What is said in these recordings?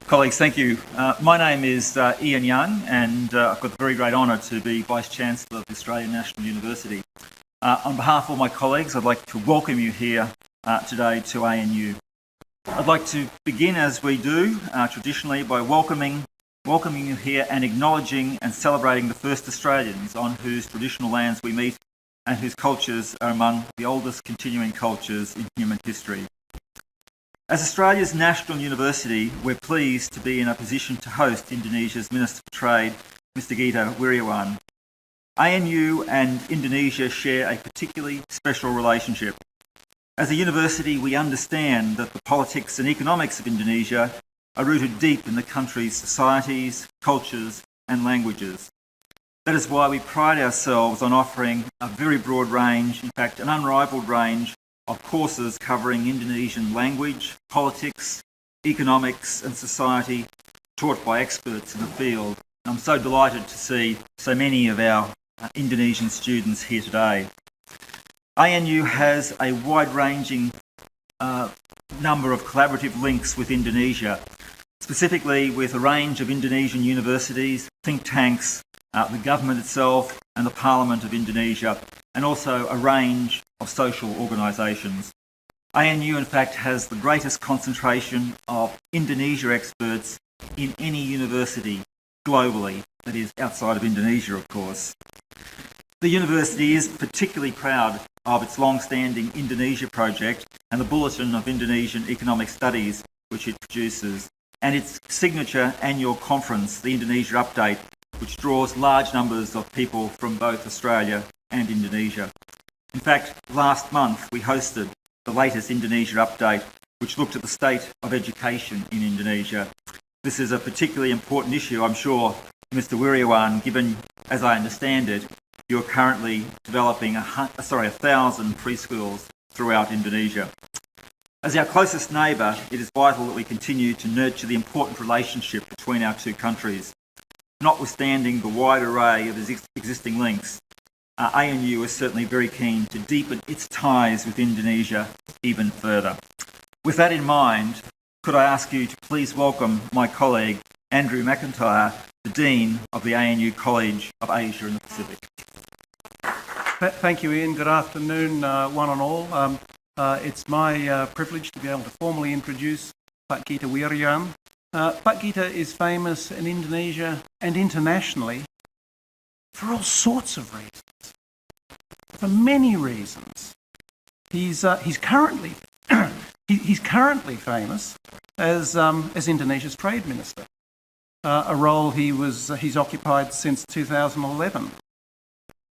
Colleagues, thank you. My name is Ian Young, and I've got the very great honour to be Vice-Chancellor of the Australian National University. On behalf of all my colleagues, I'd like to welcome you here today to ANU. I'd like to begin, as we do traditionally, by welcoming you here and acknowledging and celebrating the first Australians on whose traditional lands we meet and whose cultures are among the oldest continuing cultures in human history. As Australia's national university, we're pleased to be in a position to host Indonesia's Minister for Trade, Mr. Gita Wirjawan. ANU and Indonesia share a particularly special relationship. As a university, we understand that the politics and economics of Indonesia are rooted deep in the country's societies, cultures and languages. That is why we pride ourselves on offering a very broad range, in fact an unrivaled range, of courses covering Indonesian language, politics, economics and society, taught by experts in the field. I'm so delighted to see so many of our Indonesian students here today. ANU has a wide-ranging number of collaborative links with Indonesia, specifically with a range of Indonesian universities, think tanks, the government itself and the Parliament of Indonesia, and also a range of social organisations. ANU, in fact, has the greatest concentration of Indonesia experts in any university globally, that is outside of Indonesia, of course. The university is particularly proud of its long-standing Indonesia project and the Bulletin of Indonesian Economic Studies, which it produces, and its signature annual conference, the Indonesia Update, which draws large numbers of people from both Australia and Indonesia. In fact, last month we hosted the latest Indonesia Update, which looked at the state of education in Indonesia. This is a particularly important issue, I'm sure, Mr. Wirjawan, given, as I understand it, you're currently developing 1,000 preschools throughout Indonesia. As our closest neighbour, it is vital that we continue to nurture the important relationship between our two countries. Notwithstanding the wide array of existing links, ANU is certainly very keen to deepen its ties with Indonesia even further. With that in mind, could I ask you to please welcome my colleague, Andrew McIntyre, the Dean of the ANU College of Asia and the Pacific. Thank you, Ian. Good afternoon, one and all. It's my privilege to be able to formally introduce Pak Gita Wirjawan. Pak Gita is famous in Indonesia and internationally for all sorts of reasons, for many reasons. He's currently famous as Indonesia's Trade Minister, a role he's occupied since 2011.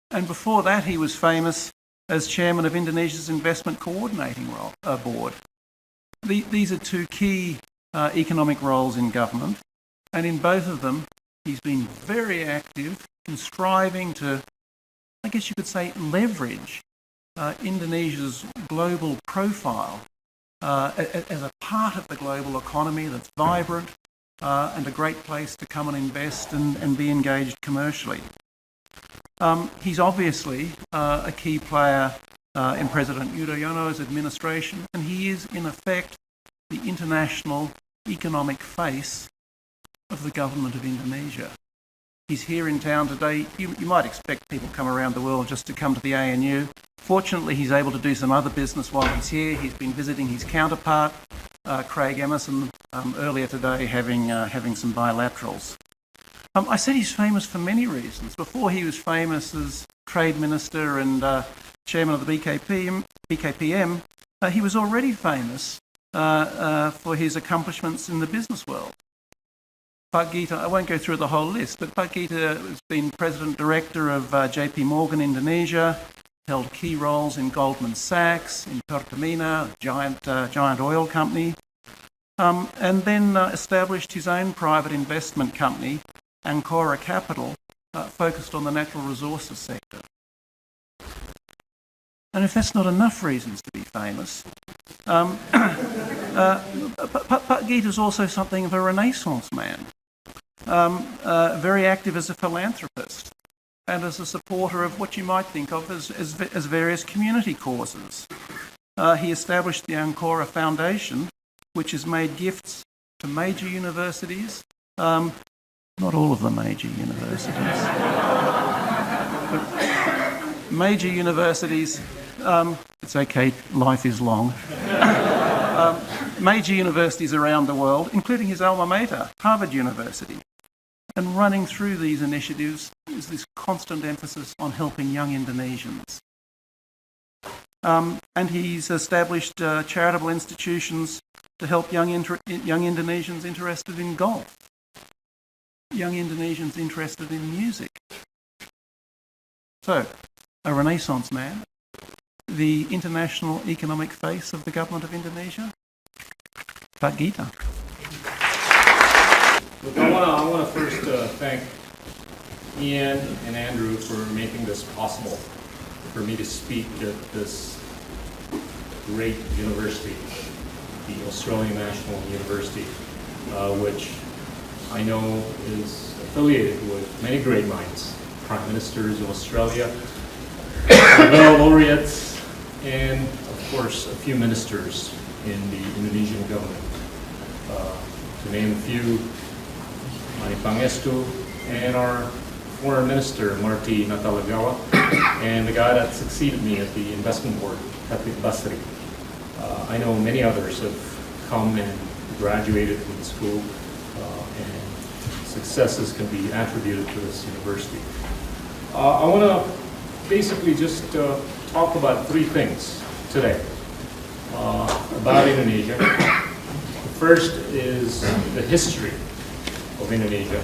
And before that, he was famous as Chairman of Indonesia's Investment Coordinating Board. These are two key economic roles in government, and in both of them, he's been very active in striving to, I guess you could say, leverage Indonesia's global profile as a part of the global economy that's vibrant and a great place to come and invest and be engaged commercially. He's obviously a key player in President Yudhoyono's administration, and he is, in effect, the international economic face of the government of Indonesia. He's here in town today. You might expect people come around the world just to come to the ANU. Fortunately, he's able to do some other business while he's here. He's been visiting his counterpart, Craig Emerson, earlier today, having some bilaterals. I said he's famous for many reasons. Before he was famous as Trade Minister and Chairman of the BKPM, he was already famous for his accomplishments in the business world. Pak Gita, I won't go through the whole list, but Pak Gita has been President Director of JP Morgan Indonesia, held key roles in Goldman Sachs, in Pertamina, a giant oil company, and then established his own private investment company, Ancora Capital, focused on the natural resources sector. And if that's not enough reasons to be famous, Pak Gita is also something of a Renaissance man, very active as a philanthropist and as a supporter of what you might think of as various community causes. He established the Ancora Foundation, which has made gifts to major universities. Not all of the major universities. But major universities, it's okay, life is long. Major universities around the world, including his alma mater, Harvard University. And running through these initiatives is this constant emphasis on helping young Indonesians. And he's established charitable institutions to help young Indonesians interested in golf, young Indonesians interested in music. So, a Renaissance man, the international economic face of the government of Indonesia, Pak Gita. Look, I want to first thank Ian and Andrew for making this possible, for me to speak at this great university, the Australian National University, which I know is affiliated with many great minds, Prime Ministers of Australia, Nobel laureates, and of course a few ministers in the Indonesian government. To name a few, Mani Pangestu, and our foreign minister, Marty Natalagawa, and the guy that succeeded me at the investment board, Patrick Basri. I know many others have come and graduated from the school, and successes can be attributed to this university. I want to basically just talk about three things today about Indonesia. The first is the history of Indonesia,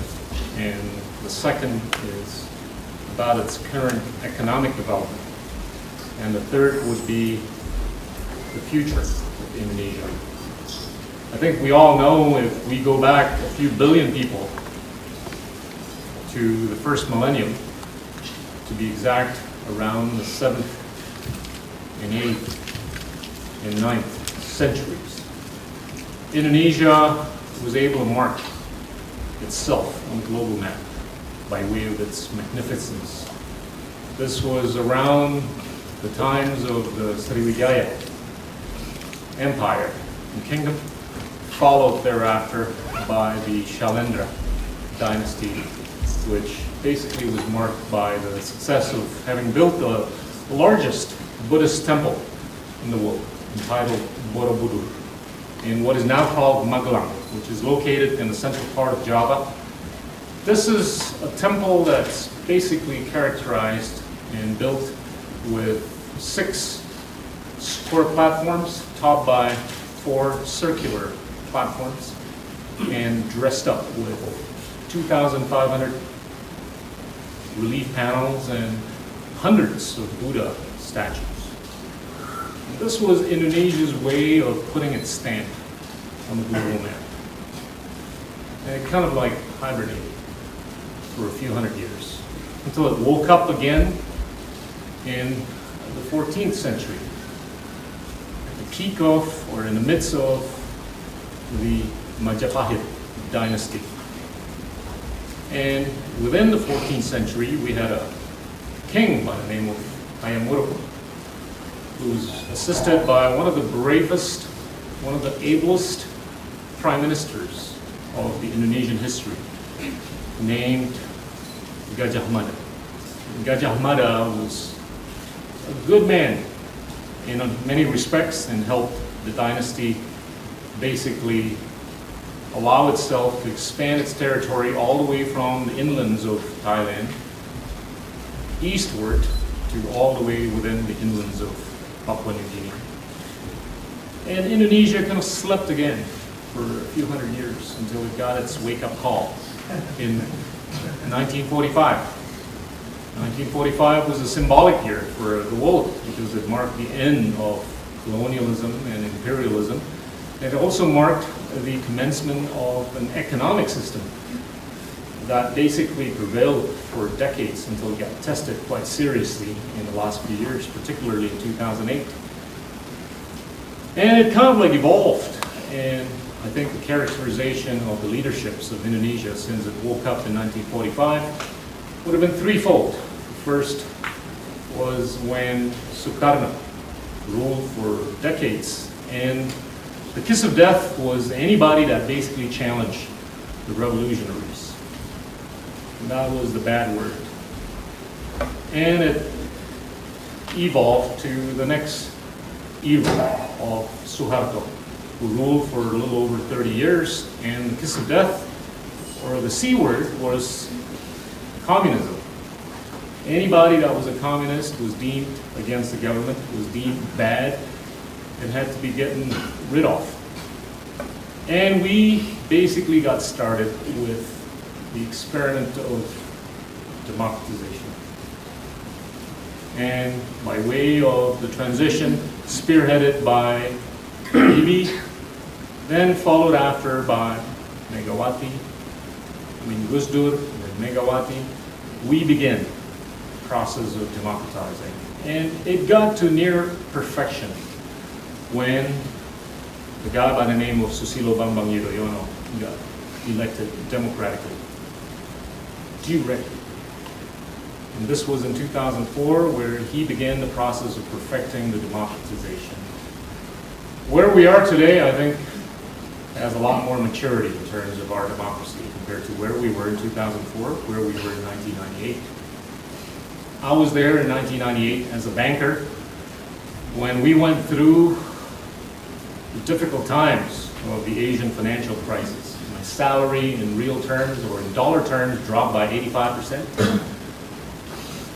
and the second is about its current economic development, and the third would be the future of Indonesia. I think we all know, if we go back a few billion people to the first millennium, to be exact, around the 7th and 8th and 9th centuries, Indonesia was able to mark itself on the global map by way of its magnificence. This was around the times of the Sriwijaya Empire and Kingdom, followed thereafter by the Shalendra dynasty, which basically was marked by the success of having built the largest Buddhist temple in the world, entitled Borobudur, in what is now called Magelang, which is located in the central part of Java. This is a temple that's basically characterized and built with 6 square platforms, topped by 4 circular platforms, and dressed up with 2,500 relief panels and hundreds of Buddha statues. This was Indonesia's way of putting its stamp on the global map. And it kind of like hibernated for a few hundred years, until it woke up again in the 14th century, at the peak of, or in the midst of, the Majapahit dynasty. And within the 14th century, we had a king by the name of Hayam who was assisted by one of the bravest, one of the ablest prime ministers of the Indonesian history, named Gajah Mada. Gajah Mada was a good man in many respects and helped the dynasty basically allow itself to expand its territory all the way from the inlands of Thailand eastward to all the way within the inlands of Papua New Guinea. And Indonesia kind of slept again for a few hundred years until it got its wake-up call in 1945. 1945 was a symbolic year for the world because it marked the end of colonialism and imperialism. It also marked the commencement of an economic system that basically prevailed for decades until it got tested quite seriously in the last few years, particularly in 2008. And it kind of like evolved, and I think the characterization of the leaderships of Indonesia since it woke up in 1945 would have been threefold. The first was when Sukarno ruled for decades and The kiss of death was anybody that basically challenged the revolutionaries. And that was the bad word. And it evolved to the next era of Suharto, who ruled for a little over 30 years, and the kiss of death, or the C word, was communism. Anybody that was a communist was deemed against the government, was deemed bad, and had to be getting rid of. And we basically got started with the experiment of democratization. And by way of the transition, spearheaded by Bibi, then followed after by Gus Dur, and Megawati, we began the process of democratizing. And it got to near perfection when the guy by the name of Susilo Bambang Yudhoyono got elected democratically, directly. And this was in 2004, where he began the process of perfecting the democratization. Where we are today, I think, has a lot more maturity in terms of our democracy compared to where we were in 2004, where we were in 1998. I was there in 1998 as a banker when we went through the difficult times of the Asian financial crisis. My salary in real terms or in dollar terms dropped by 85%.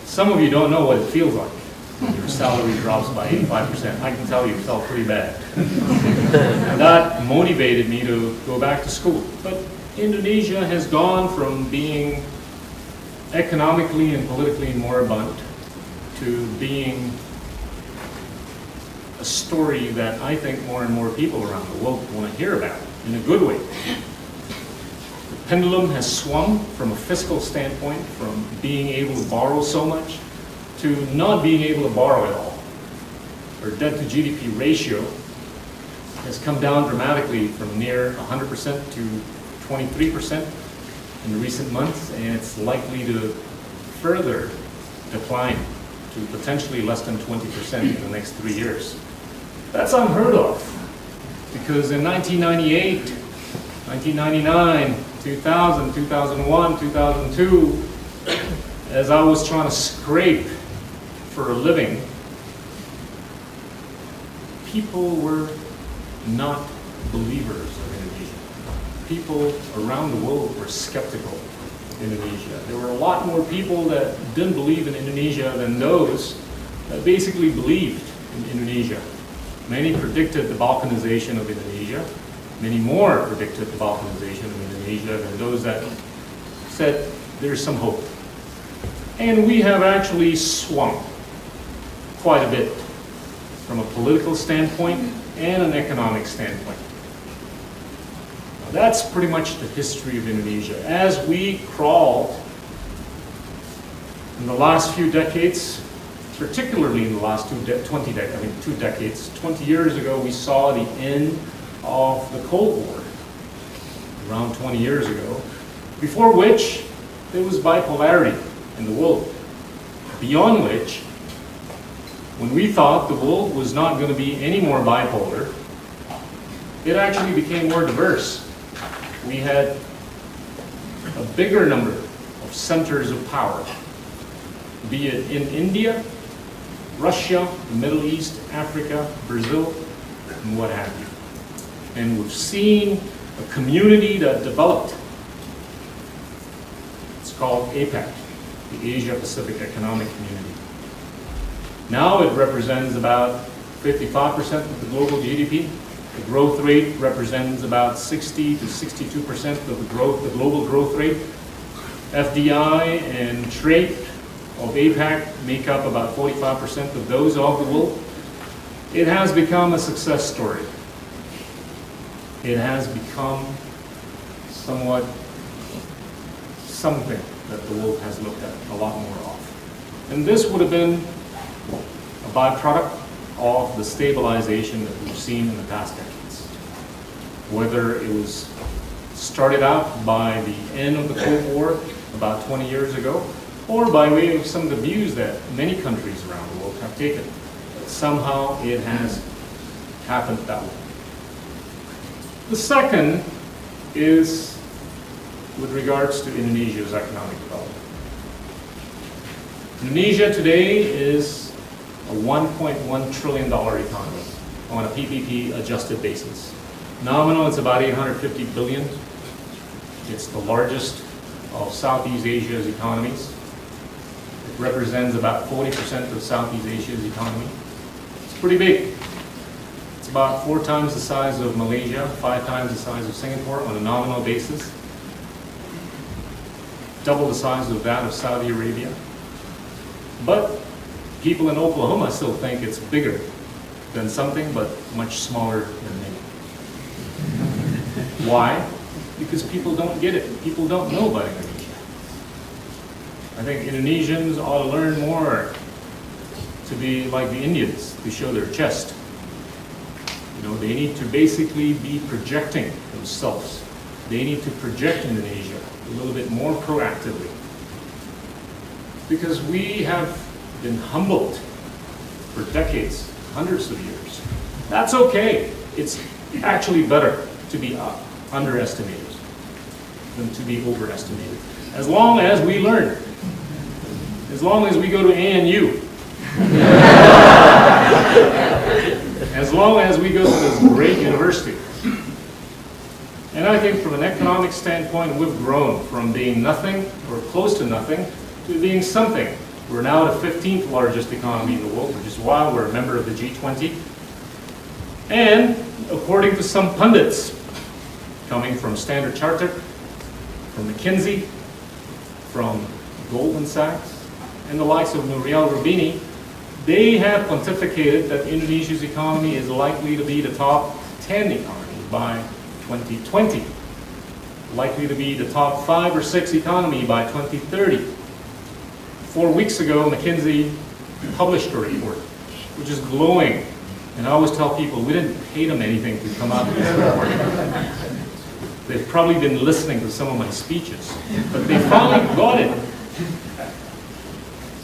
Some of you don't know what it feels like when your salary drops by 85%. I can tell you it felt pretty bad. And that motivated me to go back to school. But Indonesia has gone from being economically and politically moribund to being a story that I think more and more people around the world want to hear about in a good way. The pendulum has swung from a fiscal standpoint, from being able to borrow so much to not being able to borrow at all. Our debt to GDP ratio has come down dramatically from near 100% to 23% in the recent months, and it's likely to further decline to potentially less than 20% in the next 3 years. That's unheard of, because in 1998, 1999, 2000, 2001, 2002, as I was trying to scrape for a living, people were not believers of Indonesia. People around the world were skeptical of Indonesia. There were a lot more people that didn't believe in Indonesia than those that basically believed in Indonesia. Many predicted the Balkanization of Indonesia. Many more predicted the Balkanization of Indonesia than those that said there's some hope. And we have actually swung quite a bit from a political standpoint and an economic standpoint. Now, that's pretty much the history of Indonesia. As we crawled in the last few decades, particularly in the last 2 decades, 20 years ago, we saw the end of the Cold War, around 20 years ago, before which there was bipolarity in the world, beyond which, when we thought the world was not going to be any more bipolar, it actually became more diverse. We had a bigger number of centers of power, be it in India, Russia, the Middle East, Africa, Brazil, and what have you. And we've seen a community that developed. It's called APEC, the Asia Pacific Economic Community. Now it represents about 55% of the global GDP. The growth rate represents about 60 to 62% of the global growth rate. FDI and trade of APEC make up about 45% of those of the world. It has become a success story. It has become somewhat something that the world has looked at a lot more of. And this would have been a byproduct of the stabilization that we've seen in the past decades. Whether it was started out by the end of the Cold War about 20 years ago, or by way of some of the views that many countries around the world have taken. But somehow it has happened that way. The second is with regards to Indonesia's economic development. Indonesia today is a $1.1 trillion economy on a PPP adjusted basis. Nominal, it's about 850 billion. It's the largest of Southeast Asia's economies. It represents about 40% of Southeast Asia's economy. It's pretty big. It's about 4 times the size of Malaysia, 5 times the size of Singapore on a nominal basis. Double the size of that of Saudi Arabia. But people in Oklahoma still think it's bigger than something, but much smaller than many. Why? Because people don't get it. People don't know about Indonesia. I think Indonesians ought to learn more to be like the Indians, to show their chest. You know, they need to basically be projecting themselves. They need to project Indonesia a little bit more proactively. Because we have been humbled for decades, hundreds of years. That's okay. It's actually better to be underestimated than to be overestimated. As long as we learn. As long as we go to ANU. As long as we go to this great university. And I think from an economic standpoint, we've grown from being nothing or close to nothing to being something. We're now the 15th largest economy in the world, which is why we're a member of the G20. And according to some pundits, coming from Standard Chartered, from McKinsey, from Goldman Sachs, and the likes of Nouriel Roubini, they have pontificated that Indonesia's economy is likely to be the top 10 economy by 2020. Likely to be the top 5 or 6 economy by 2030. 4 weeks ago, McKinsey published a report, which is glowing. And I always tell people, we didn't pay them anything to come out with this report. They've probably been listening to some of my speeches, but they finally got it.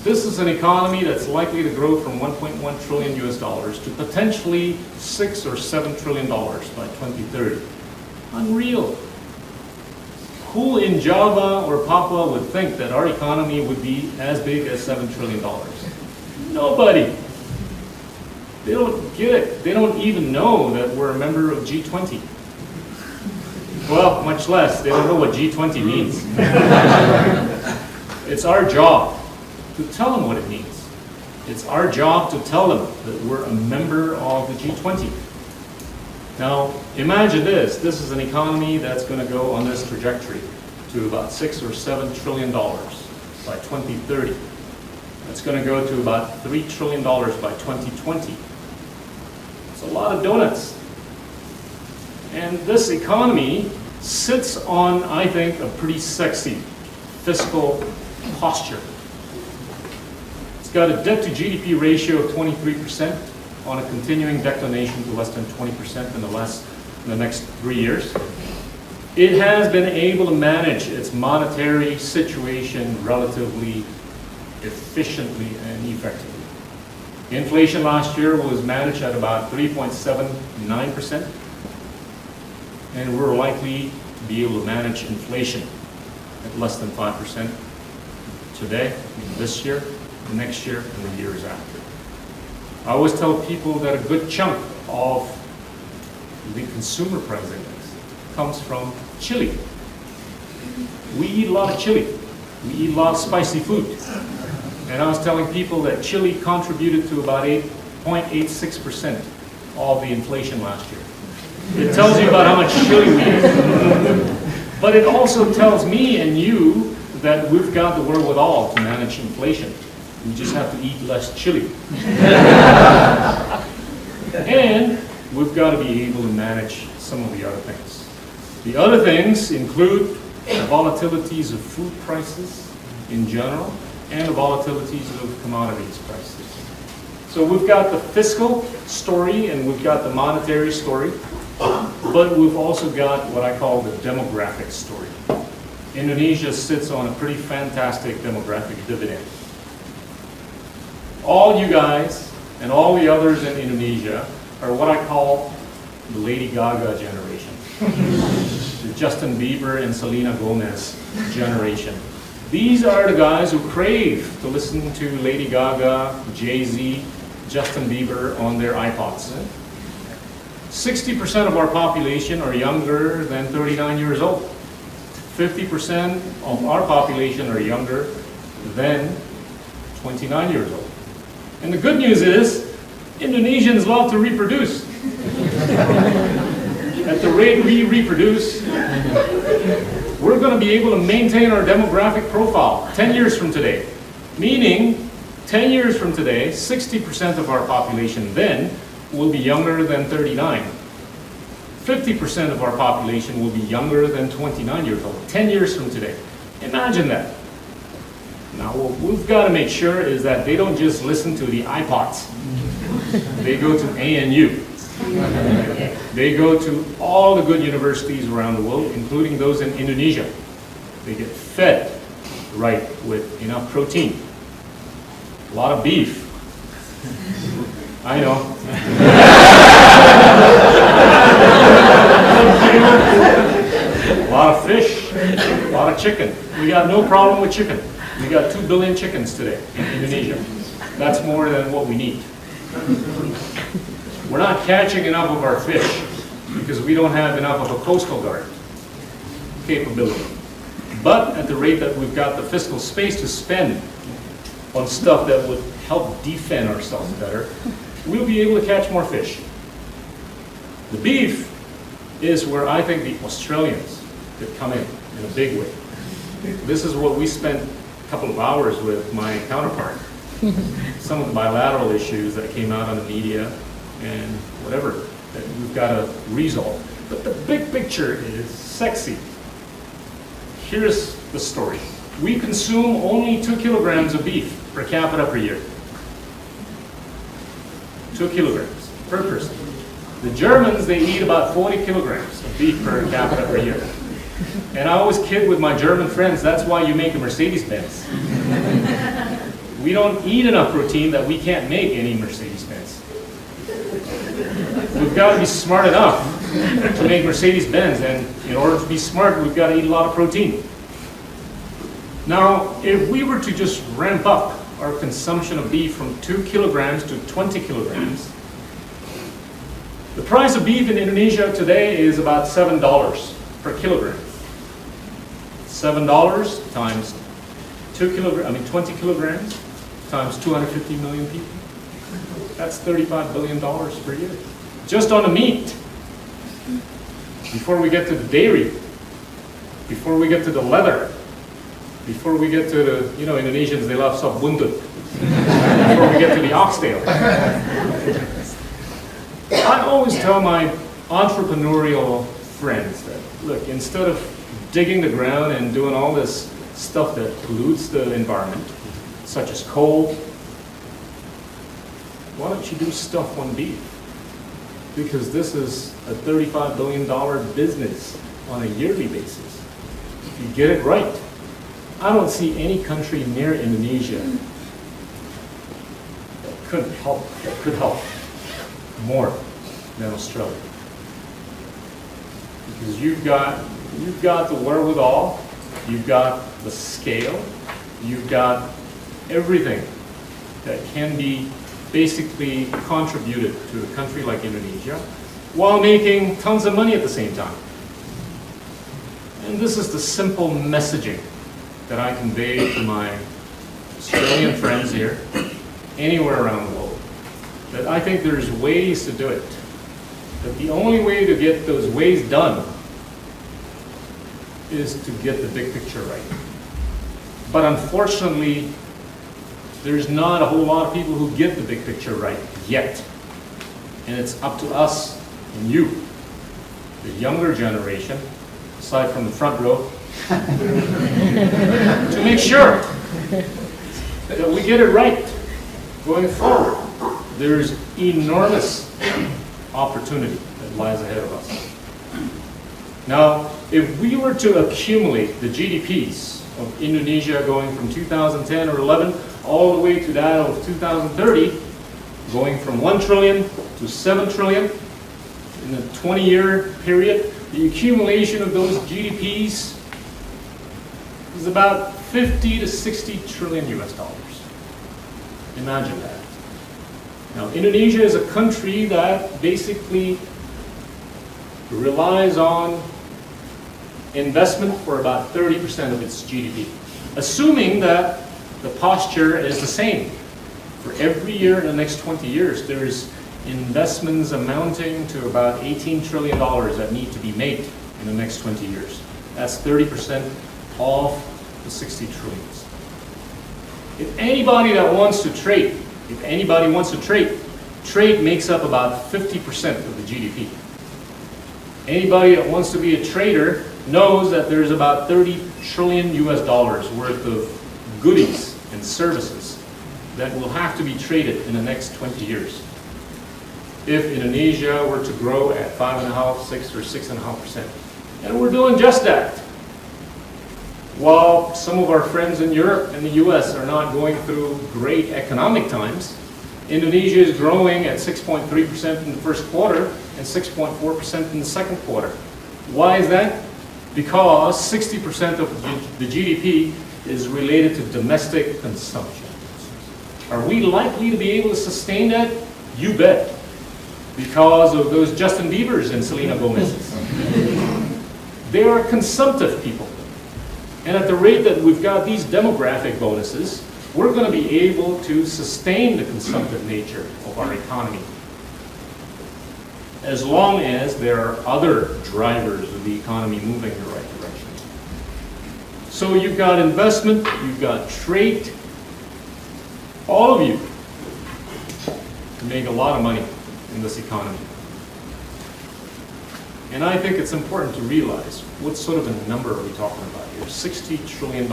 This is an economy that's likely to grow from 1.1 trillion US dollars to potentially 6 or 7 trillion dollars by 2030. Unreal. Who in Java or Papua would think that our economy would be as big as $7 trillion? Nobody. They don't get it. They don't even know that we're a member of G20. Well, much less, they don't know what G20 means. It's our job to tell them what it means. It's our job to tell them that we're a member of the G20. Now, imagine this. This is an economy that's going to go on this trajectory to about 6 or 7 trillion dollars by 2030. That's going to go to about $3 trillion by 2020. It's a lot of donuts. And this economy sits on, I think, a pretty sexy fiscal posture. It's got a debt to GDP ratio of 23%. On a continuing declination to less than 20% in the next 3 years. It has been able to manage its monetary situation relatively efficiently and effectively. Inflation last year was managed at about 3.79%, and we're likely to be able to manage inflation at less than 5% today, this year, next year, and the years after. I always tell people that a good chunk of the consumer price index comes from chili. We eat a lot of chili. We eat a lot of spicy food. And I was telling people that chili contributed to about 8.86% of the inflation last year. It tells you about how much chili we eat. But it also tells me and you that we've got the wherewithal to manage inflation. We just have to eat less chili. And we've got to be able to manage some of the other things. The other things include the volatilities of food prices in general and the volatilities of commodities prices. So we've got the fiscal story and we've got the monetary story, but we've also got what I call the demographic story. Indonesia sits on a pretty fantastic demographic dividend. All you guys and all the others in Indonesia are what I call the Lady Gaga generation. The Justin Bieber and Selena Gomez generation. These are the guys who crave to listen to Lady Gaga, Jay-Z, Justin Bieber on their iPods. 60% of our population are younger than 39 years old. 50% of our population are younger than 29 years old. And the good news is, Indonesians love to reproduce. At the rate we reproduce, we're going to be able to maintain our demographic profile 10 years from today. Meaning, 10 years from today, 60% of our population then will be younger than 39. 50% of our population will be younger than 29 years old, 10 years from today. Imagine that. Now, what we've got to make sure is that they don't just listen to the iPods. They go to ANU. They go to all the good universities around the world, including those in Indonesia. They get fed right with enough protein. A lot of beef. I know. A lot of fish, a lot of chicken. We got no problem with chicken. We got 2 billion chickens today in Indonesia. That's more than what we need. We're not catching enough of our fish because we don't have enough of a coastal guard capability. But at the rate that we've got the fiscal space to spend on stuff that would help defend ourselves better, we'll be able to catch more fish. The beef is where I think the Australians could come in a big way. This is what we spent a couple of hours with my counterpart. Some of the bilateral issues that came out on the media and whatever that we've got to resolve. But the big picture is sexy. Here's the story. We consume only 2 kilograms of beef per capita per year. 2 kilograms per person. The Germans, they eat about 40 kilograms of beef per capita per year. And I always kid with my German friends, that's why you make a Mercedes-Benz. We don't eat enough protein that we can't make any Mercedes-Benz. We've got to be smart enough to make Mercedes-Benz, and in order to be smart, we've got to eat a lot of protein. Now, if we were to just ramp up our consumption of beef from 2 kilograms to 20 kilograms, the price of beef in Indonesia today is about $7 per kilogram. $7 times 20 kilograms times 250 million people. That's $35 billion per year. Just on the meat. Before we get to the dairy, before we get to the leather, before we get to the, Indonesians, they love sop buntut. Before we get to the oxtail. I always tell my entrepreneurial friends that, look, instead of digging the ground and doing all this stuff that pollutes the environment, such as coal, why don't you do stuff on beef? Because this is a $35 billion business on a yearly basis. If you get it right, I don't see any country near Indonesia that could help more than Australia. Because you've got the wherewithal, you've got the scale, you've got everything that can be basically contributed to a country like Indonesia while making tons of money at the same time. And this is the simple messaging that I convey to my Australian friends here, anywhere around the world, that I think there's ways to do it. That the only way to get those ways done is to get the big picture right. But unfortunately, there's not a whole lot of people who get the big picture right yet. And it's up to us and you, the younger generation, aside from the front row, to make sure that we get it right going forward. There's enormous opportunity that lies ahead of us. Now, if we were to accumulate the GDPs of Indonesia going from 2010 or 11 all the way to that of 2030, going from 1 trillion to 7 trillion in a 20-year period, the accumulation of those GDPs is about 50 to 60 trillion US dollars. Imagine that. Now, Indonesia is a country that basically relies on investment for about 30% of its GDP, assuming that the posture is the same. For every year in the next 20 years, there's investments amounting to about $18 trillion that need to be made in the next 20 years. That's 30% of the 60 trillions. If anybody that wants to trade, trade makes up about 50% of the GDP. Anybody that wants to be a trader knows that there's about 30 trillion US dollars worth of goodies and services that will have to be traded in the next 20 years. If Indonesia were to grow at 5.5%, 6 or 6.5%. And we're doing just that. While some of our friends in Europe and the US are not going through great economic times, Indonesia is growing at 6.3% in the first quarter and 6.4% in the second quarter. Why is that? Because 60% of the GDP is related to domestic consumption. Are we likely to be able to sustain that? You bet. Because of those Justin Biebers and Selena Gomez's. They are consumptive people. And at the rate that we've got these demographic bonuses, we're going to be able to sustain the consumptive nature of our economy, as long as there are other drivers of the economy moving in the right direction. So you've got investment, you've got trade, all of you make a lot of money in this economy. And I think it's important to realize what sort of a number are we talking about here? $60 trillion in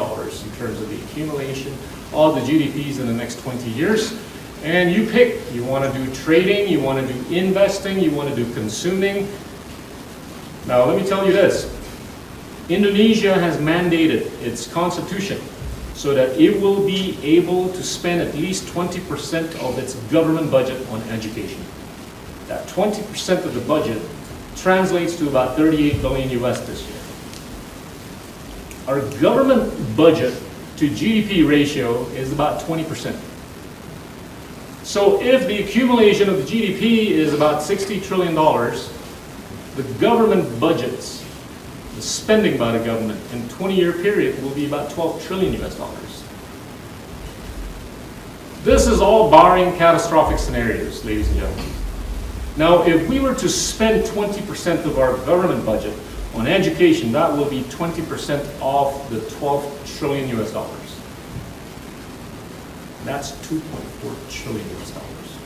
terms of the accumulation of the GDPs in the next 20 years. And you pick, you want to do trading, you want to do investing, you want to do consuming. Now let me tell you this. Indonesia has mandated its constitution so that it will be able to spend at least 20% of its government budget on education. That 20% of the budget translates to about 38 billion US this year. Our government budget to GDP ratio is about 20%. So if the accumulation of the GDP is about $60 trillion, the government budgets, the spending by the government in a 20-year period will be about 12 trillion US dollars. This is all barring catastrophic scenarios, ladies and gentlemen. Now, if we were to spend 20% of our government budget on education, that will be 20% of the 12 trillion US dollars. That's 2.4 trillion US dollars.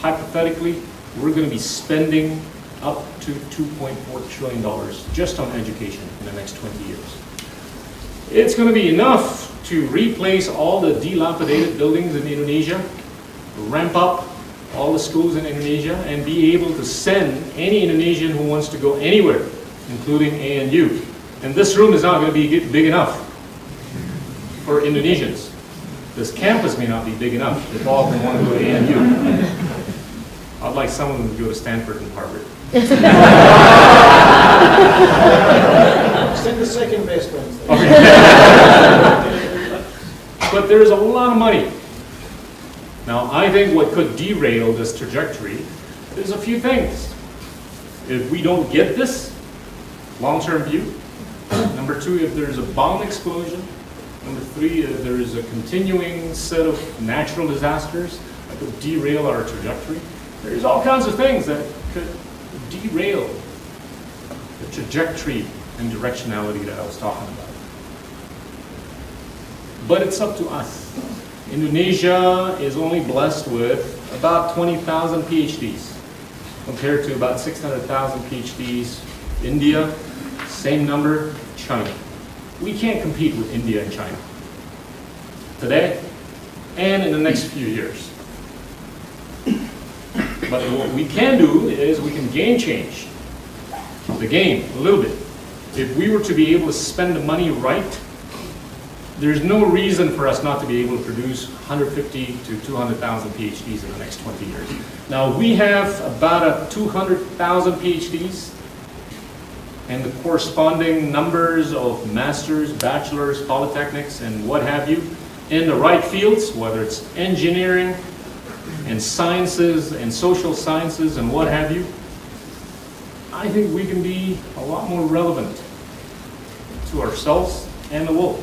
Hypothetically, we're going to be spending up to $2.4 trillion just on education in the next 20 years. It's going to be enough to replace all the dilapidated buildings in Indonesia, ramp up all the schools in Indonesia, and be able to send any Indonesian who wants to go anywhere, including ANU. And this room is not going to be big enough for Indonesians. This campus may not be big enough if all of them want to go to ANU. I'd like some of them to go to Stanford and Harvard. Send the second best ones. But there's a lot of money. Now, I think what could derail this trajectory is a few things. If we don't get this long-term view, number two, if there's a bomb explosion, number three, if there is a continuing set of natural disasters that could derail our trajectory, there's all kinds of things that could derail the trajectory and directionality that I was talking about. But it's up to us. Indonesia is only blessed with about 20,000 PhDs compared to about 600,000 PhDs. India, same number. China. We can't compete with India and China today and in the next few years. But what we can do is we can game change the game a little bit. If we were to be able to spend the money right, there's no reason for us not to be able to produce 150 to 200,000 PhDs in the next 20 years. Now, we have about 200,000 PhDs and the corresponding numbers of masters, bachelors, polytechnics, and what have you in the right fields, whether it's engineering and sciences and social sciences and what have you, I think we can be a lot more relevant to ourselves and the world.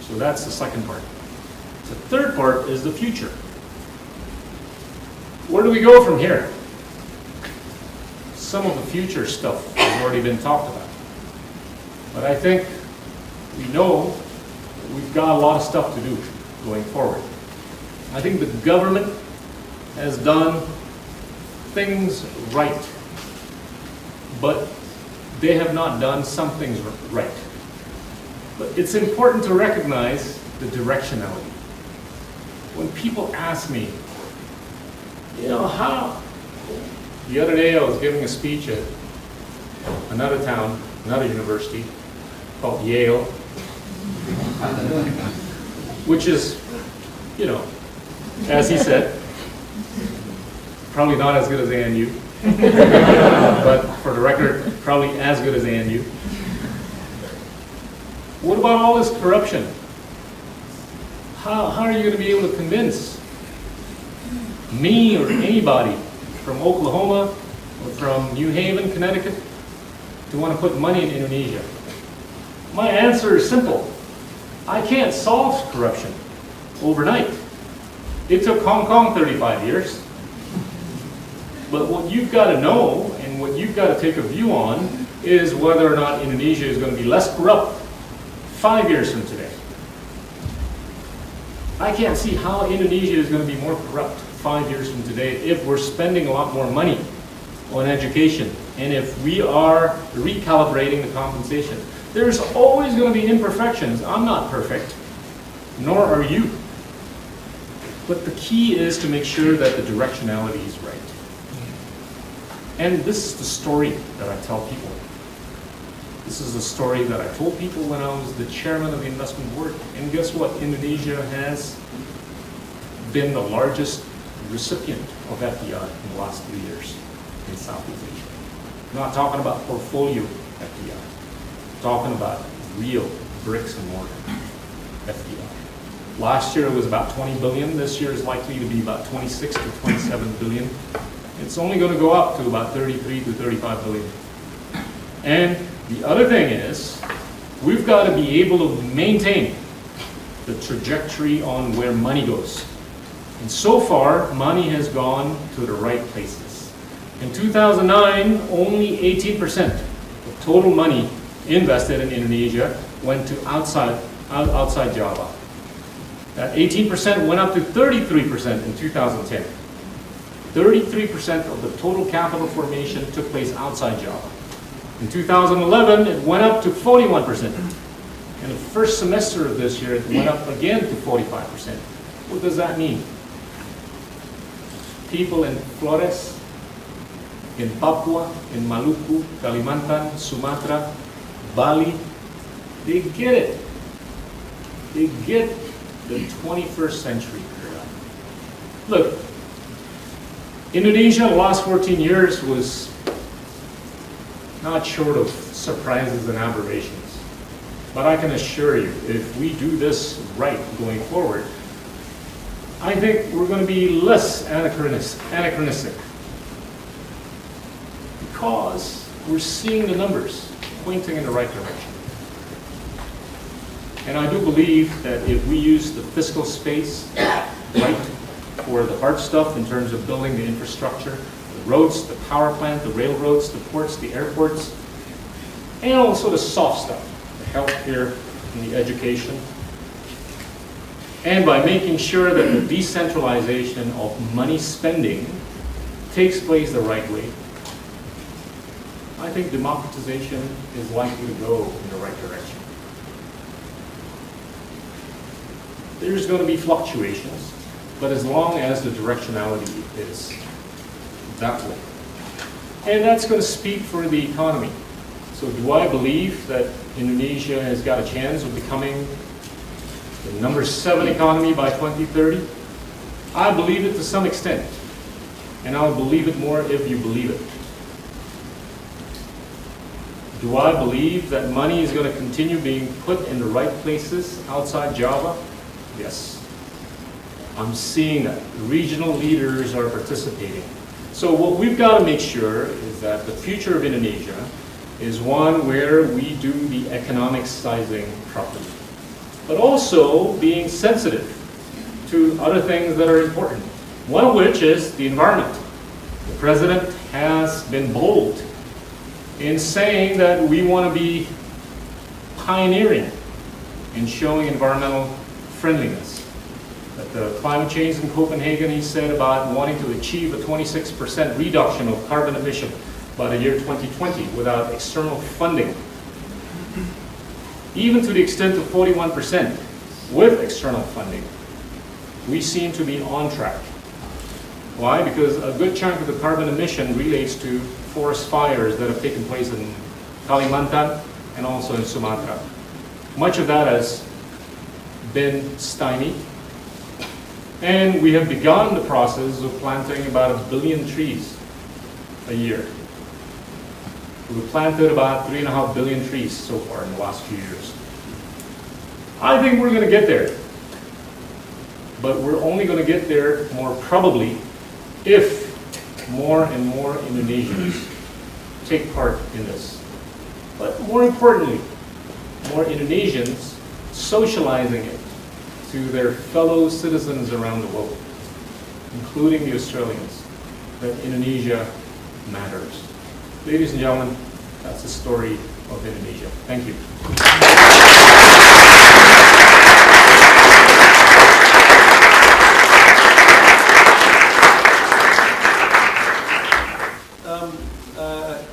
So that's the second part. The third part is the future. Where do we go from here? Some of the future stuff has already been talked about. But I think we know we've got a lot of stuff to do going forward. I think the government has done things right, but they have not done some things right. But it's important to recognize the directionality. When people ask me, you know, how? The other day I was giving a speech at another town, another university called Yale, which is, you know, as he said, probably not as good as ANU, but for the record, probably as good as ANU. What about all this corruption? How are you going to be able to convince me or anybody from Oklahoma or from New Haven, Connecticut, to want to put money in Indonesia? My answer is simple. I can't solve corruption overnight. It took Hong Kong 35 years. But what you've got to know and what you've got to take a view on is whether or not Indonesia is going to be less corrupt 5 years from today. I can't see how Indonesia is going to be more corrupt 5 years from today if we're spending a lot more money on education and if we are recalibrating the compensation. There's always going to be imperfections. I'm not perfect, nor are you. But the key is to make sure that the directionality is right. And this is the story that I tell people. This is the story that I told people when I was the chairman of the investment board. And guess what? Indonesia has been the largest recipient of FDI in the last 3 years in Southeast Asia. I'm not talking about portfolio FDI. I'm talking about real bricks and mortar FDI. Last year it was about 20 billion. This year is likely to be about 26 to 27 billion. It's only going to go up to about 33 to 35 billion. And the other thing is, we've got to be able to maintain the trajectory on where money goes. And so far, money has gone to the right places. In 2009, only 18% of total money invested in Indonesia went to outside Java. That 18% went up to 33% in 2010. 33% of the total capital formation took place outside Java. In 2011, it went up to 41%. In the first semester of this year, it went up again to 45%. What does that mean? People in Flores, in Papua, in Maluku, Kalimantan, Sumatra, Bali, they get it. They get the 21st century. Look, Indonesia the last 14 years was not short of surprises and aberrations. But I can assure you, if we do this right going forward, I think we're going to be less anachronistic. Because we're seeing the numbers pointing in the right direction. And I do believe that if we use the fiscal space right for the hard stuff in terms of building the infrastructure, the roads, the power plant, the railroads, the ports, the airports, and also the soft stuff, the healthcare and the education. And by making sure that the decentralization of money spending takes place the right way, I think democratization is likely to go in the right direction. There's going to be fluctuations, but as long as the directionality is that way. And that's going to speak for the economy. So do I believe that Indonesia has got a chance of becoming the number 7 economy by 2030? I believe it to some extent. And I'll believe it more if you believe it. Do I believe that money is going to continue being put in the right places outside Java? Yes. I'm seeing that. Regional leaders are participating. So what we've got to make sure is that the future of Indonesia is one where we do the economic sizing properly, but also being sensitive to other things that are important, one of which is the environment. The President has been bold in saying that we want to be pioneering in showing environmental friendliness. That the climate change in Copenhagen, he said about wanting to achieve a 26% reduction of carbon emission by the year 2020 without external funding. Even to the extent of 41% with external funding. We seem to be on track. Why? Because a good chunk of the carbon emission relates to forest fires that have taken place in Kalimantan and also in Sumatra. Much of that has been stymied. And we have begun the process of planting about 1 billion trees a year. We've planted about 3.5 billion trees so far in the last few years. I think we're going to get there. But we're only going to get there more probably if more and more Indonesians take part in this. But more importantly, more Indonesians socializing it to their fellow citizens around the world, including the Australians, that Indonesia matters. Ladies and gentlemen, that's the story of Indonesia. Thank you.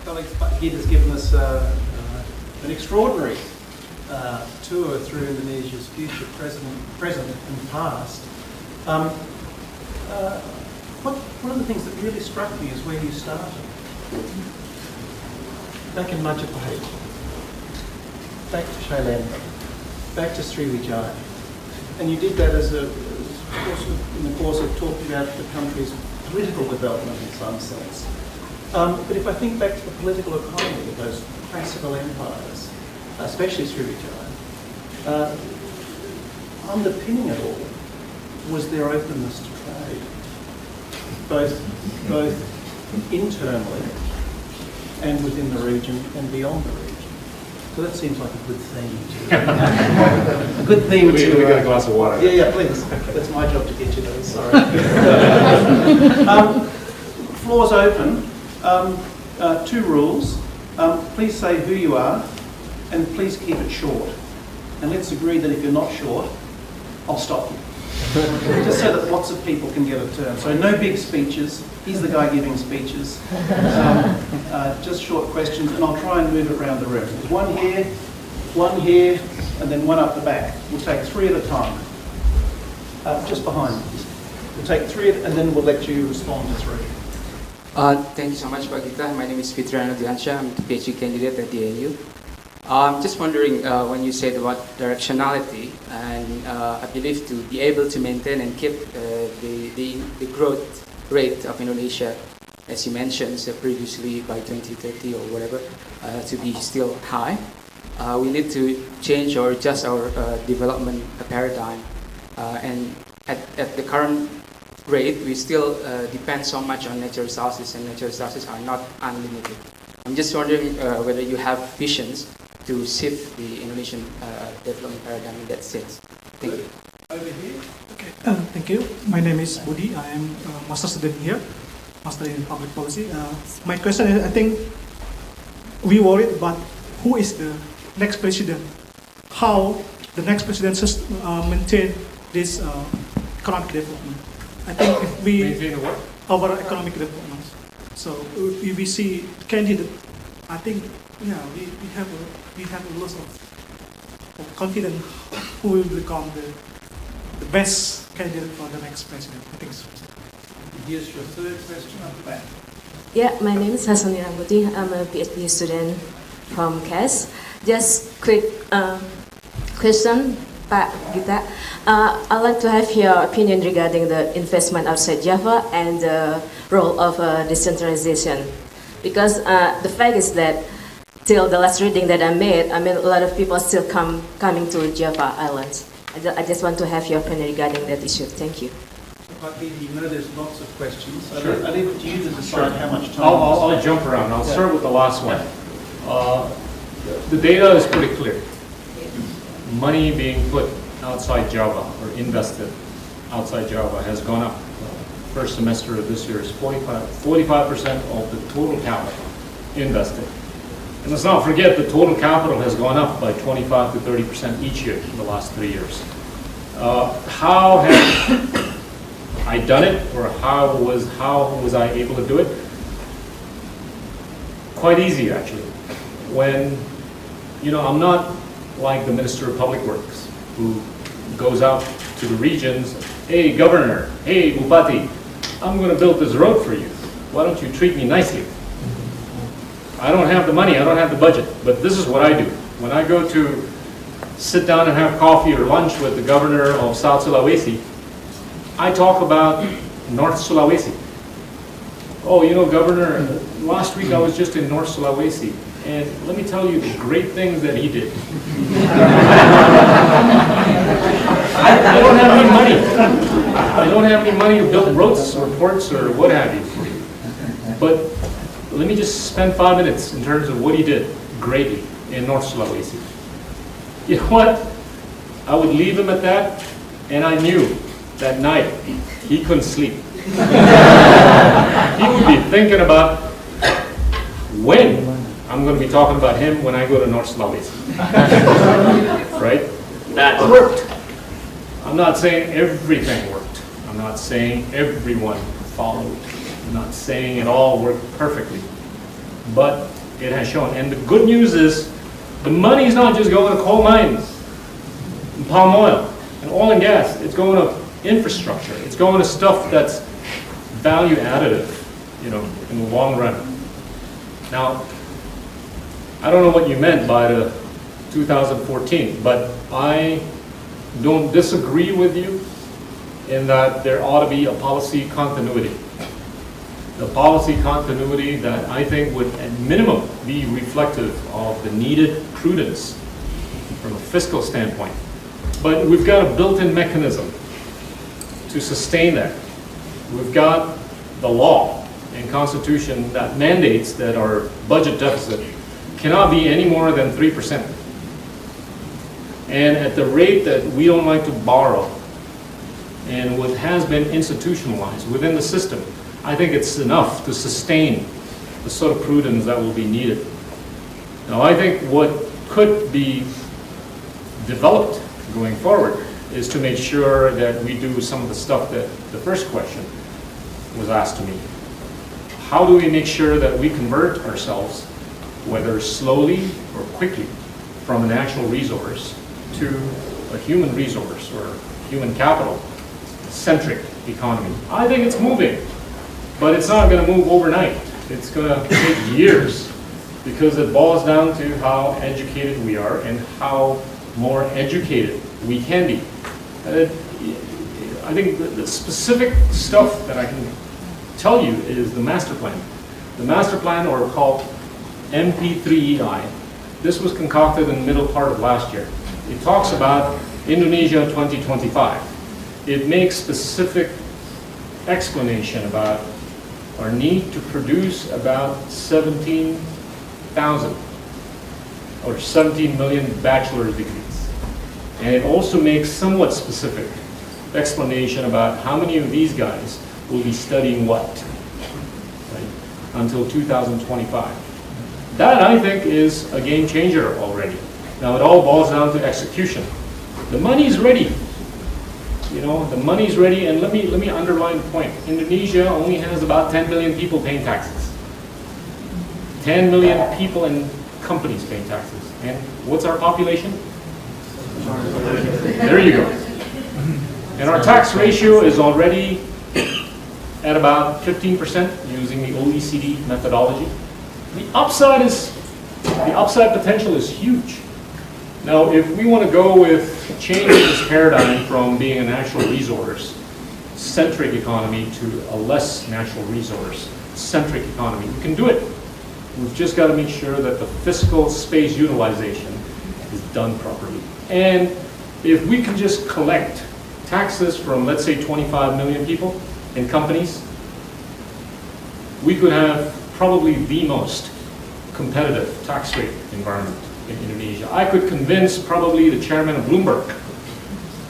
Colleague Gita has given us an extraordinary tour through Indonesia's future, present and past. One of the things that really struck me is where you started. Back in Majapahit, back to Silahkan, back to Sriwijaya. And you did that in the course of talking about the country's political development in some sense. But if I think back to the political economy of those classical empires, especially Sriwijaya, underpinning it all was their openness to trade, both internally and within the region and beyond the region. So that seems like a good theme. A good theme to... We got a glass of water. Yeah, please. That's my job to get you those, sorry. Floor's open. 2 rules. Please say who you are and please keep it short. And let's agree that if you're not short, I'll stop you. Just so that lots of people can get a turn. So no big speeches. He's the guy giving speeches. Just short questions, and I'll try and move it around the room. There's one here, and then one up the back. We'll take 3 at a time. Just behind. We'll take 3, and then we'll let you respond to 3. Thank you so much, Pak Gita. My name is Fitriano Diansha. I'm the PhD candidate at the ANU. I'm just wondering, when you said about directionality, and I believe to be able to maintain and keep the growth rate of Indonesia, as you mentioned previously by 2030 or whatever, to be still high, we need to change or adjust our development paradigm. And at the current rate, we still depend so much on natural resources, and natural resources are not unlimited. I'm just wondering whether you have visions to shift the Indonesian development paradigm in that sense. Thank you. Over here. Okay, thank you. My name is Budi. I am a master student here, master in public policy. My question is, I think we worried about who is the next president, how the next president maintain this economic development. I think if we maintain what? Our economic development. So if we see candidate, I think we have a lot of confidence who will become the best candidate for the next president. I think so. Here's your 3rd question up the back. Yeah, my name is Hasani Rambuti. I'm a PhD student from CAS. Just quick question, Pak Gita. I'd like to have your opinion regarding the investment outside Java and the role of decentralization. Because the fact is that till the last reading that I made, I mean, a lot of people are still coming to Java Islands. I just want to have your opinion regarding that issue. Thank you. You know there's lots of questions. Sure. I leave it to you to decide how much time. I'll jump around. I'll start with the last one. The data is pretty clear. Money being put outside Java or invested outside Java has gone up. First semester of this year is 45% of the total capital invested. And let's not forget the total capital has gone up by 25 to 30% each year in the last 3 years. How have I done it, or how was I able to do it? Quite easy, actually. When, I'm not like the Minister of Public Works who goes out to the regions, hey governor, hey Bupati, I'm going to build this road for you. Why don't you treat me nicely? I don't have the money, I don't have the budget, but this is what I do. When I go to sit down and have coffee or lunch with the governor of South Sulawesi, I talk about North Sulawesi. Oh, Governor, last week I was just in North Sulawesi, and let me tell you the great things that he did. I don't have any money. I don't have any money to build roads or ports or what have you. But let me just spend 5 minutes in terms of what he did greatly in North Sulawesi. You know what? I would leave him at that, and I knew that night he couldn't sleep. He would be thinking about when I'm going to be talking about him when I go to North Sulawesi. Right? That worked. I'm not saying everything worked. I'm not saying everyone followed. I'm not saying it all worked perfectly. But it has shown. And the good news is the money is not just going to coal mines and palm oil and oil and gas. It's going to infrastructure. It's going to stuff that's value additive, in the long run. Now, I don't know what you meant by the 2014, but I don't disagree with you in that there ought to be a policy continuity. The policy continuity that I think would at minimum be reflective of the needed prudence from a fiscal standpoint. But we've got a built-in mechanism to sustain that. We've got the law and constitution that mandates that our budget deficit cannot be any more than 3%. And at the rate that we don't like to borrow, and what has been institutionalized within the system, I think it's enough to sustain the sort of prudence that will be needed. Now, I think what could be developed going forward is to make sure that we do some of the stuff that the first question was asked to me. How do we make sure that we convert ourselves, whether slowly or quickly, from a natural resource to a human resource or human capital-centric economy? I think it's moving, but it's not going to move overnight. It's going to take years, because it boils down to how educated we are and how more educated we can be. I think the specific stuff that I can tell you is the master plan. The master plan, or called MP3EI, this was concocted in the middle part of last year. It talks about Indonesia 2025. It makes specific explanation about our need to produce about 17,000 or 17 million bachelor's degrees. And it also makes somewhat specific explanation about how many of these guys will be studying what, right, until 2025. That, I think, is a game changer already. Now, it all boils down to execution. The money's ready. The money's ready, and let me underline the point. Indonesia only has about 10 million people paying taxes. 10 million people and companies paying taxes. And what's our population? There you go. And our tax ratio is already at about 15% using the OECD methodology. The upside potential is huge. Now, if we want to go with changing this paradigm from being a natural resource-centric economy to a less natural resource-centric economy, we can do it. We've just got to make sure that the fiscal space utilization is done properly. And if we can just collect taxes from, let's say, 25 million people in companies, we could have probably the most competitive tax rate environment in Indonesia. I could convince probably the chairman of Bloomberg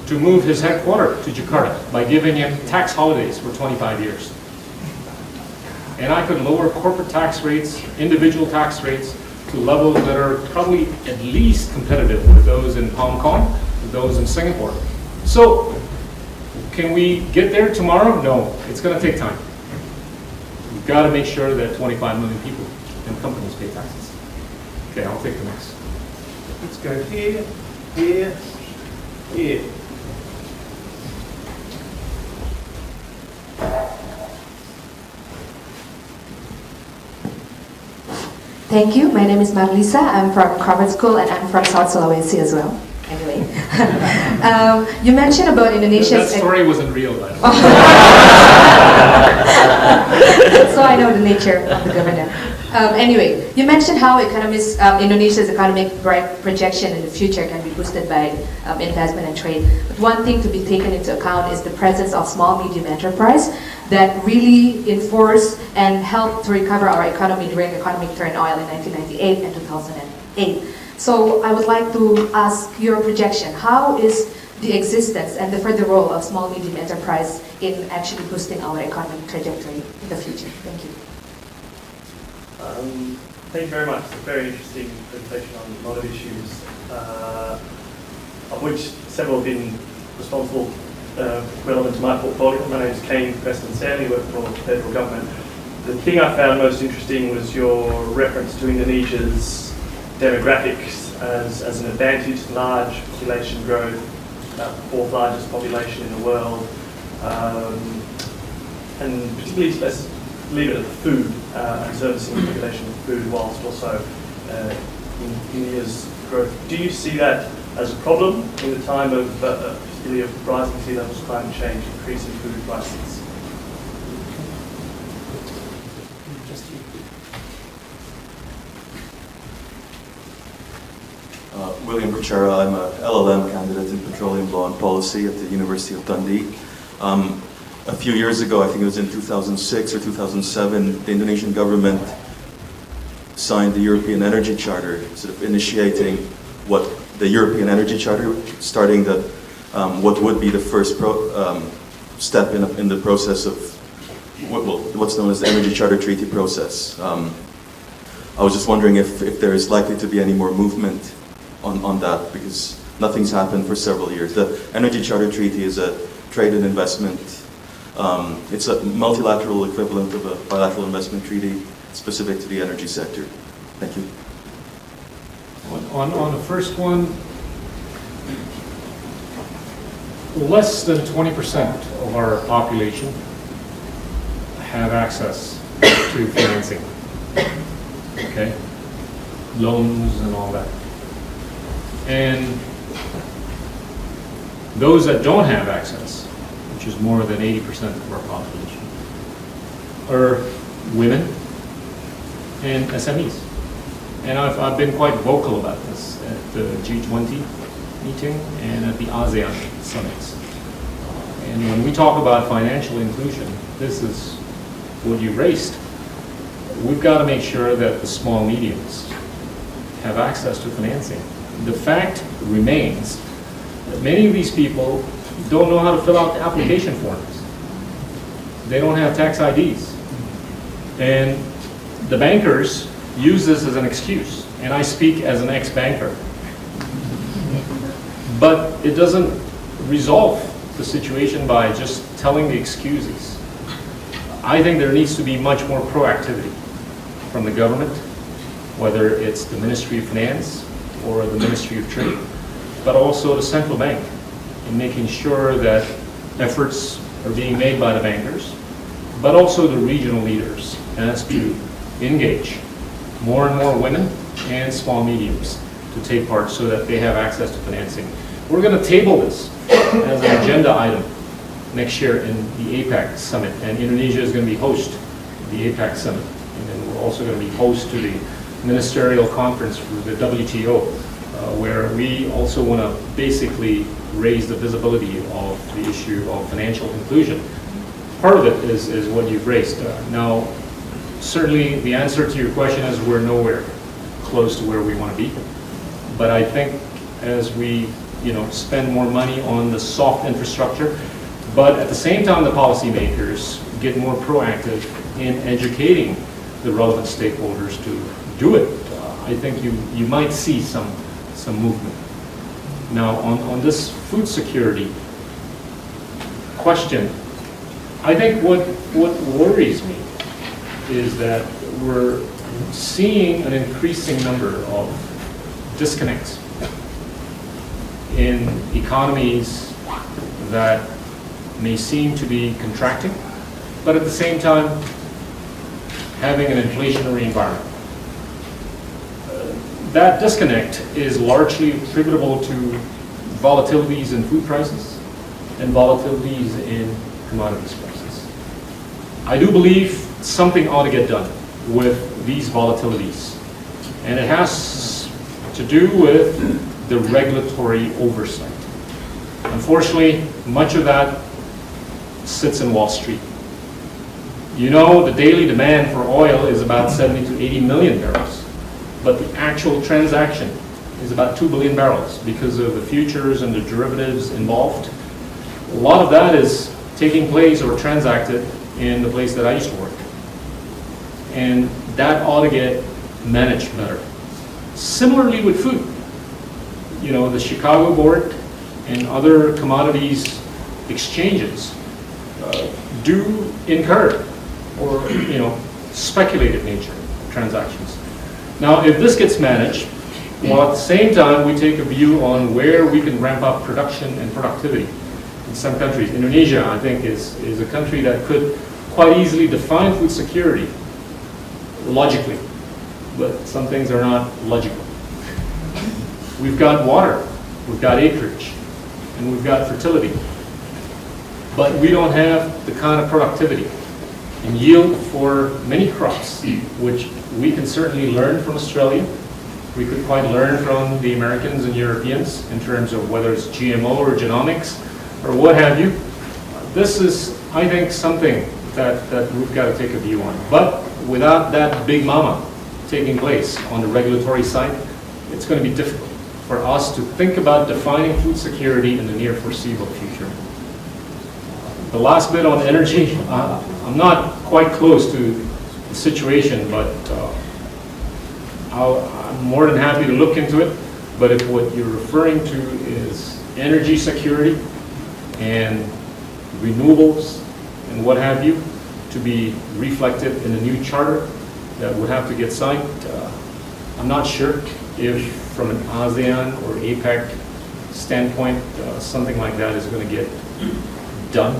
to move his headquarters to Jakarta by giving him tax holidays for 25 years. And I could lower corporate tax rates, individual tax rates, to levels that are probably at least competitive with those in Hong Kong, with those in Singapore. So, can we get there tomorrow? No, it's going to take time. We've got to make sure that 25 million people and companies pay taxes. Okay, I'll take the next. Let's go here, here, here. Thank you. My name is Marlisa. I'm from Harvard School and I'm from South Sulawesi as well. Anyway, you mentioned about Indonesia's... That story wasn't real, by the way. So I know the nature of the governor. Anyway, you mentioned how Indonesia's economic projection in the future can be boosted by investment and trade. But one thing to be taken into account is the presence of small medium enterprise that really enforced and helped to recover our economy during economic turmoil in 1998 and 2008. So I would like to ask your projection. How is the existence and the further role of small medium enterprise in actually boosting our economic trajectory in the future? Thank you. Thank you very much. It's a very interesting presentation on a lot of issues, of which several have been responsible, relevant to my portfolio. My name is Kane Preston Stanley, work for the federal government. The thing I found most interesting was your reference to Indonesia's demographics as an advantage, large population growth, about the fourth largest population in the world, and particularly let's leave it at food and servicing the population of food, whilst also in India's growth. Do you see that as a problem in the time of particularly of rising sea levels, climate change, increasing food prices? William Berchera. I'm a LLM candidate in petroleum law and policy at the University of Dundee. A few years ago, I think it was in 2006 or 2007, the Indonesian government signed the European Energy Charter, sort of initiating what the European Energy Charter, starting what would be the first step in the process of what's known as the Energy Charter Treaty process. I was just wondering if there is likely to be any more movement on that, because nothing's happened for several years. The Energy Charter Treaty is a trade and investment. It's a multilateral equivalent of a bilateral investment treaty specific to the energy sector. Thank you. On the first one, less than 20% of our population have access to financing. Okay? Loans and all that. And those that don't have access, which is more than 80% of our population, are women and SMEs. And I've been quite vocal about this at the G20 meeting and at the ASEAN summits. And when we talk about financial inclusion, this is what you raised. We've got to make sure that the small mediums have access to financing. The fact remains that many of these people don't know how to fill out the application forms. They don't have tax IDs. And the bankers use this as an excuse. And I speak as an ex-banker. But it doesn't resolve the situation by just telling the excuses. I think there needs to be much more proactivity from the government, whether it's the Ministry of Finance or the Ministry of Trade, but also the central bank, in making sure that efforts are being made by the bankers, but also the regional leaders as to engage more and more women and small mediums to take part so that they have access to financing. We're going to table this as an agenda item next year in the APEC summit, and Indonesia is going to be host of the APEC summit, and then we'll also going to be host to the ministerial conference for the WTO, where we also want to basically raise the visibility of the issue of financial inclusion. Part of it is what you've raised. Now, certainly the answer to your question is we're nowhere close to where we want to be. But I think as we spend more money on the soft infrastructure, but at the same time the policymakers get more proactive in educating the relevant stakeholders to do it, I think you might see some movement. Now on this food security question, I think what worries me is that we're seeing an increasing number of disconnects in economies that may seem to be contracting, but at the same time having an inflationary environment. That disconnect is largely attributable to volatilities in food prices and volatilities in commodities prices. I do believe something ought to get done with these volatilities, and it has to do with the regulatory oversight. Unfortunately, much of that sits in Wall Street. The daily demand for oil is about 70 to 80 million barrels, but the actual transaction is about 2 billion barrels because of the futures and the derivatives involved. A lot of that is taking place or transacted in the place that I used to work. And that ought to get managed better. Similarly with food. The Chicago board and other commodities exchanges do incur or speculative nature transactions. Now, if this gets managed, while at the same time we take a view on where we can ramp up production and productivity in some countries. Indonesia, I think, is a country that could quite easily define food security logically, but some things are not logical. We've got water, we've got acreage, and we've got fertility, but we don't have the kind of productivity and yield for many crops, which we can certainly learn from Australia. We could quite learn from the Americans and Europeans in terms of whether it's GMO or genomics or what have you. This is, I think, something that we've got to take a view on. But without that big mama taking place on the regulatory side, it's going to be difficult for us to think about defining food security in the near foreseeable future. The last bit on energy, I'm not quite close to the situation, but I'm more than happy to look into it. But if what you're referring to is energy security and renewables and what have you, to be reflected in a new charter that would have to get signed, I'm not sure if from an ASEAN or APEC standpoint, something like that is going to get done.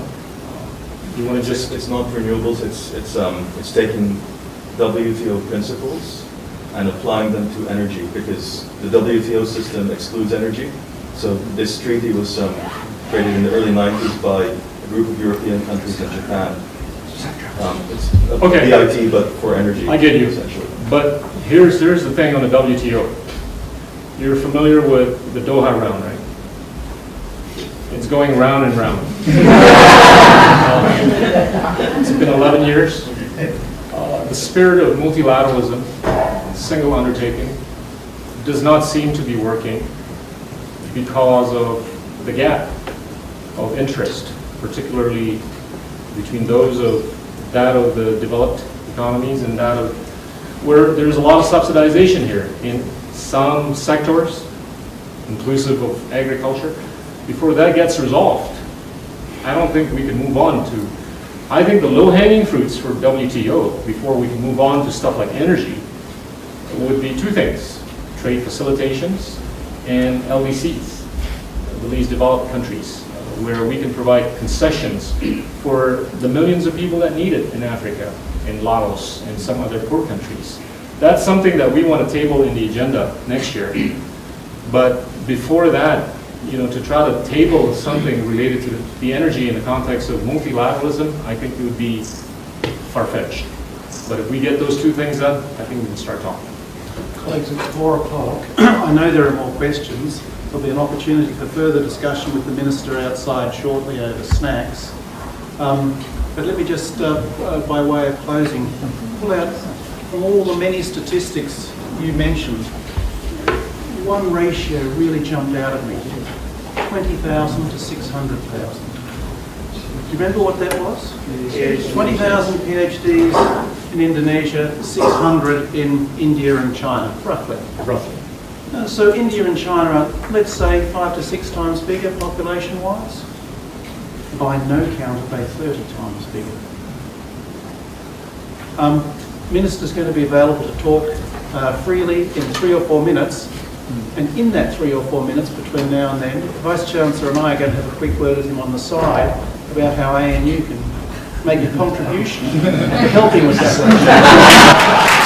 You want to just... It's not renewables, it's taking WTO principles and applying them to energy, because the WTO system excludes energy. So this treaty was created in the early 90s by a group of European countries and Japan. It's okay. DIT, but for energy. I get you. Essentially. But here's the thing on the WTO. You're familiar with the Doha round, right? It's going round and round. It's been 11 years. The spirit of multilateralism, single undertaking, does not seem to be working because of the gap of interest, particularly between those of the developed economies and that of where there's a lot of subsidization here in some sectors, inclusive of agriculture. Before that gets resolved, I don't think we can move on to, I think the low-hanging fruits for WTO, before we can move on to stuff like energy, would be two things: trade facilitations and LDCs, the least developed countries, where we can provide concessions for the millions of people that need it in Africa, in Laos, and some other poor countries. That's something that we want to table in the agenda next year. But before that, to try to table something related to the energy in the context of multilateralism, I think it would be far-fetched. But if we get those two things done, I think we can start talking. Colleagues, it's 4 o'clock. I know there are more questions. There'll be an opportunity for further discussion with the Minister outside shortly over snacks. But let me just, by way of closing, pull out from all the many statistics you mentioned, one ratio really jumped out at me, 20,000 to 600,000. Do you remember what that was? 20,000 PhDs in Indonesia, 600 in India and China, roughly. So India and China are, let's say, 5 to 6 times bigger population-wise. By no count are they 30 times bigger. Minister's going to be available to talk freely in 3 or 4 minutes. And in that 3 or 4 minutes between now and then, the Vice-Chancellor and I are going to have a quick word with him on the side about how ANU can make a contribution to helping with that.